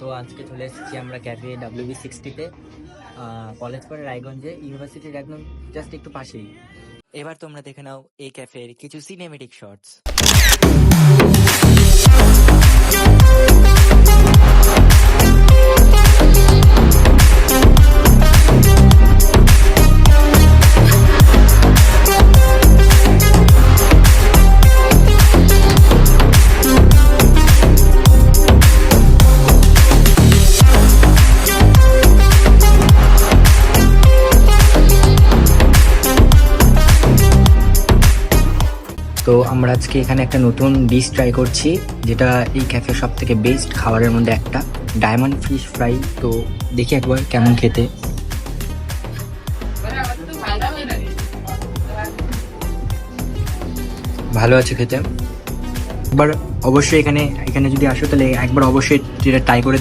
তো আজকে চলে এসেছি আমরা ক্যাফে WB60-তে, কলেজ পাড়ে রায়গঞ্জে, ইউনিভার্সিটির একদম জাস্ট একটু পাশেই। এবার তোমরা দেখে নাও এই ক্যাফের কিছু সিনেমেটিক শটস। তো আমরা আজকে এখানে একটা নতুন ডিশ ট্রাই করছি, যেটা এই ক্যাফের সব থেকে বেস্ট খাবারের মধ্যে একটা, ডায়মন্ড ফিশ ফ্রাই। তো দেখি একবার কেমন খেতে। ভালো আছে খেতে। একবার অবশ্যই এখানে যদি আসো তাহলে একবার অবশ্যই এটা ট্রাই করে